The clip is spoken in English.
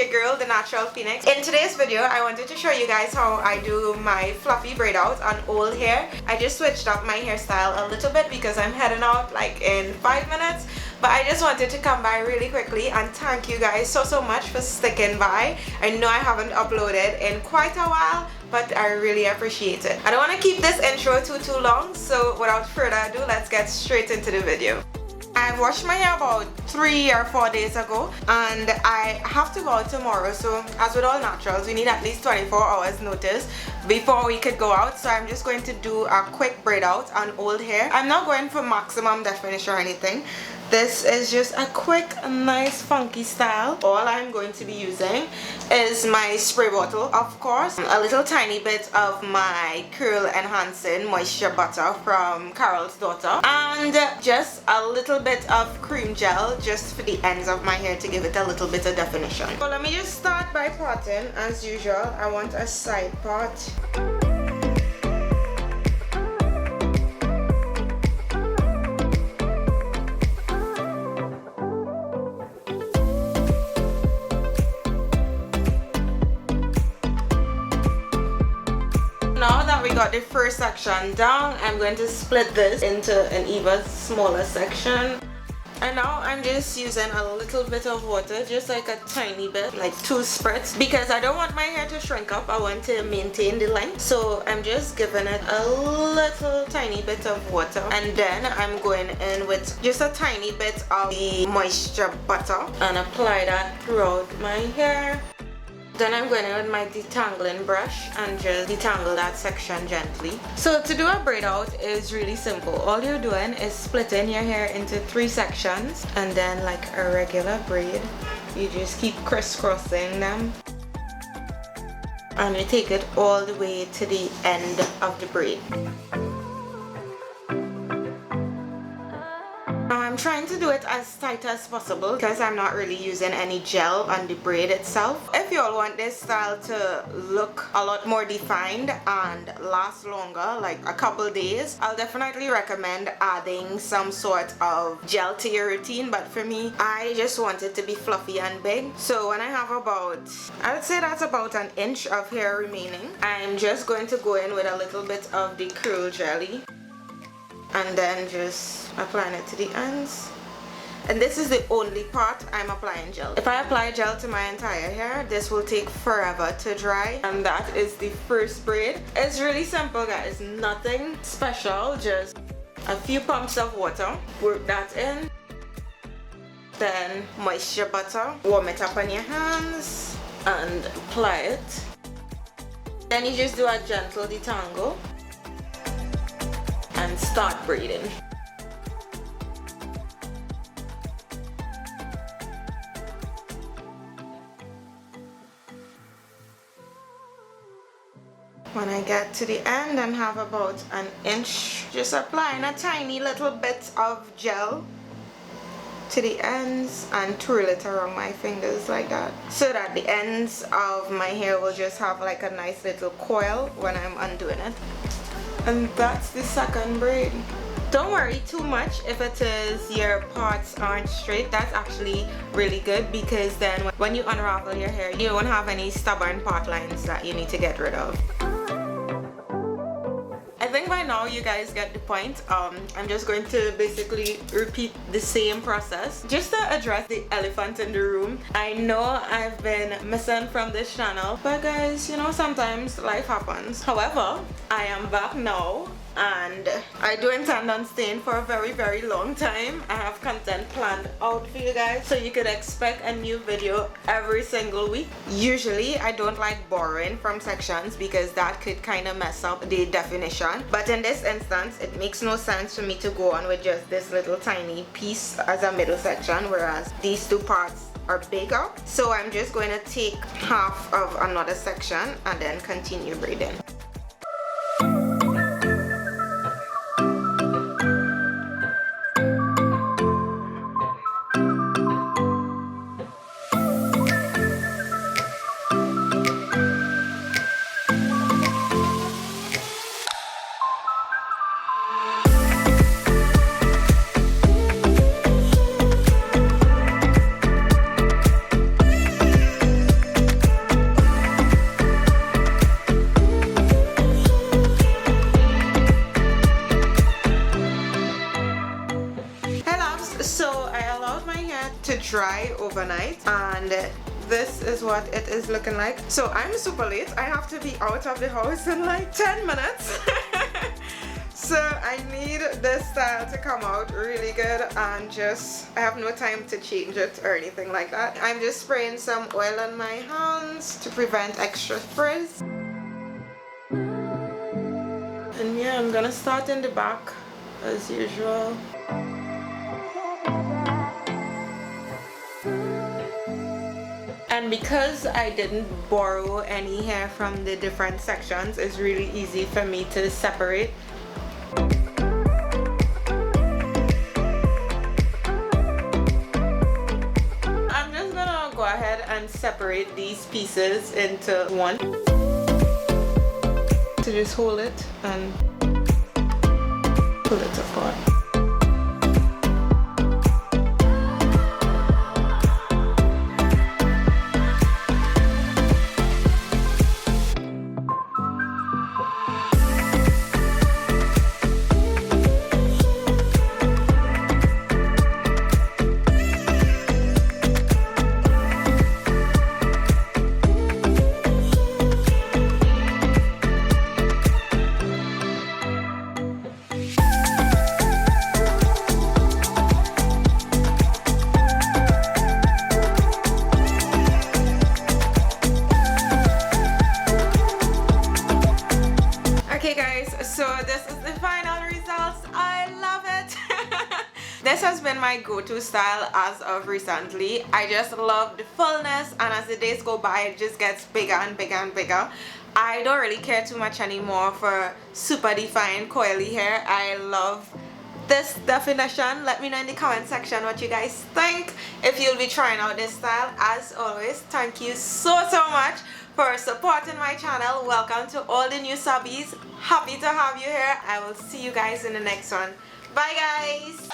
your girl, the Natural Phoenix. In today's video, I wanted to show you guys how I do my fluffy braid out on old hair. I just switched up my hairstyle a little bit because I'm heading out like in 5 minutes. But I just wanted to come by really quickly and thank you guys so much for sticking by. I know I haven't uploaded in quite a while, but I really appreciate it. I don't want to keep this intro too long, so without further ado, let's get straight into the video. I've washed my hair about 3 or 4 days ago and I have to go out tomorrow, so as with all naturals we need at least 24 hours notice before we could go out. So I'm just going to do a quick braid out on old hair. I'm not going for maximum definition or anything. This is just a quick, nice, funky style. All I'm going to be using is my spray bottle, of course, a little tiny bit of my curl enhancing moisture butter from Carol's daughter, and just a little bit of cream gel just for the ends of my hair to give it a little bit of definition. So let me just start by parting. As usual, I want a side part. Now that we got the first section down, I'm going to split this into an even smaller section. And now I'm just using a little bit of water, just like a tiny bit, like 2 spritz, because I don't want my hair to shrink up. I want to maintain the length. So I'm just giving it a little tiny bit of water, and then I'm going in with just a tiny bit of the moisture butter and apply that throughout my hair. Then I'm going in with my detangling brush and just detangle that section gently. So to do a braid out is really simple. All you're doing is splitting your hair into 3 sections, and then like a regular braid, you just keep crisscrossing them and you take it all the way to the end of the braid. Now I'm trying to do it as tight as possible because I'm not really using any gel on the braid itself. If you all want this style to look a lot more defined and last longer, like a couple days, I'll definitely recommend adding some sort of gel to your routine. But for me, I just want it to be fluffy and big. So when I have about, I would say that's about an inch of hair remaining, I'm just going to go in with a little bit of the curl jelly and then just applying it to the ends. And this is the only part I'm applying gel. If I apply gel to my entire hair, this will take forever to dry. And that is the first braid. It's really simple, guys, nothing special, just a few pumps of water, work that in, then moisture butter, warm it up on your hands and apply it. Then you just do a gentle detangle and start braiding. When I get to the end and have about an inch, just applying a tiny little bit of gel to the ends and twirl it around my fingers like that, so that the ends of my hair will just have like a nice little coil when I'm undoing it. And that's the second braid. Don't worry too much if it is your parts aren't straight. That's actually really good, because then when you unravel your hair, you won't have any stubborn part lines that you need to get rid of. I think by now you guys get the point. I'm just going to basically repeat the same process just to address the elephant in the room. I know I've been missing from this channel, but guys, you know, sometimes life happens. However, I am back now and I do intend on staying for a very long time. I have content planned out for you guys, so you could expect a new video every single week. Usually I don't like borrowing from sections because that could kind of mess up the definition, but in this instance it makes no sense for me to go on with just this little tiny piece as a middle section, whereas these 2 parts are bigger. So I'm just going to take half of another section and then continue braiding. night, and this is what it is looking like. So I'm super late. I have to be out of the house in like 10 minutes. So I need this style to come out really good, and just I have no time to change it or anything like that. I'm just spraying some oil on my hands to prevent extra frizz. And yeah, I'm gonna start in the back as usual. And because I didn't borrow any hair from the different sections, it's really easy for me to separate. I'm just gonna go ahead and separate these pieces into one. To just hold it and pull it apart. Okay guys, so this is the final results. I love it. This has been my go-to style as of recently. I just love the fullness, and as the days go by it just gets bigger and bigger and bigger. I don't really care too much anymore for super defined coily hair. I love this definition. Let me know in the comment section what you guys think, if you'll be trying out this style. As always, thank you so much for supporting my channel. Welcome to all the new subbies. Happy to have you here. I will see you guys in the next one. Bye guys.